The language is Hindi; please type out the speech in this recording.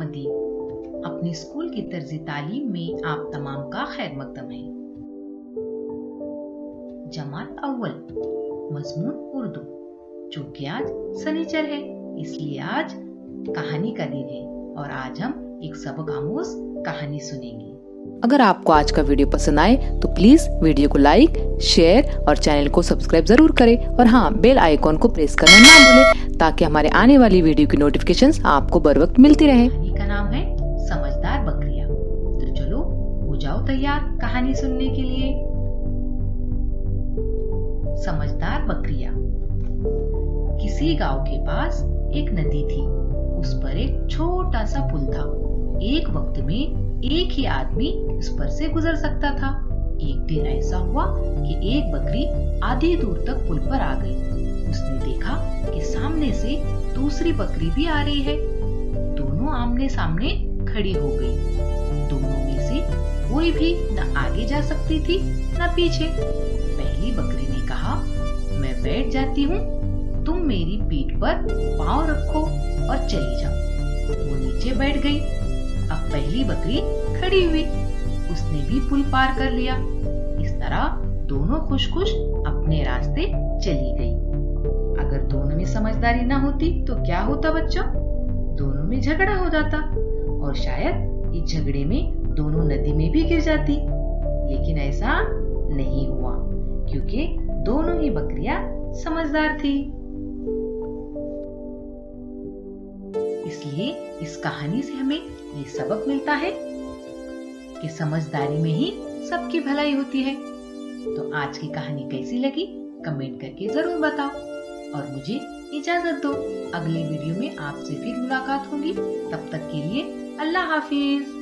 आमदीद। अपने स्कूल की तर्ज तालीम में आप तमाम का खैर मकदम है। जमात अव्वल, मजमून उर्दू। चूंकि आज शनिचर है इसलिए आज कहानी का दिन है और आज हम एक सबक आमोज कहानी सुनेंगे। अगर आपको आज का वीडियो पसंद आए तो प्लीज वीडियो को लाइक, शेयर और चैनल को सब्सक्राइब जरूर करें और हाँ, बेल आइकॉन को प्रेस करना ना भूलें ताकि हमारे आने वाली वीडियो की नोटिफिकेशंस आपको बर वक्त मिलती रहे। कहानी का नाम है समझदार बकरियां। तो चलो हो जाओ तैयार कहानी सुनने के लिए। समझदार बकरियां। किसी गांव के पास एक नदी थी। उस पर एक छोटा सा पुल था। एक वक्त में एक ही आदमी इस पर से गुजर सकता था। एक दिन ऐसा हुआ कि एक बकरी आधी दूर तक पुल पर आ गई। उसने देखा कि सामने से दूसरी बकरी भी आ रही है। दोनों आमने सामने खड़ी हो गई। दोनों में से कोई भी न आगे जा सकती थी न पीछे। पहली बकरी ने कहा, मैं बैठ जाती हूँ, तुम मेरी पीठ पर पाँव रखो और चली जाओ। वो नीचे बैठ गई। अब पहली बकरी खड़ी हुई। उसने भी पुल पार कर लिया। इस तरह दोनों खुश खुश अपने रास्ते चली गई। अगर दोनों में समझदारी ना होती तो क्या होता बच्चों? दोनों में झगड़ा हो जाता और शायद इस झगड़े में दोनों नदी में भी गिर जाती। लेकिन ऐसा नहीं हुआ क्योंकि दोनों ही बकरियां समझदार थी। इसलिए इस कहानी से हमें ये सबक मिलता है कि समझदारी में ही सबकी भलाई होती है। तो आज की कहानी कैसी लगी कमेंट करके जरूर बताओ और मुझे इजाजत दो। अगले वीडियो में आपसे फिर मुलाकात होगी। तब तक के लिए अल्लाह हाफिज।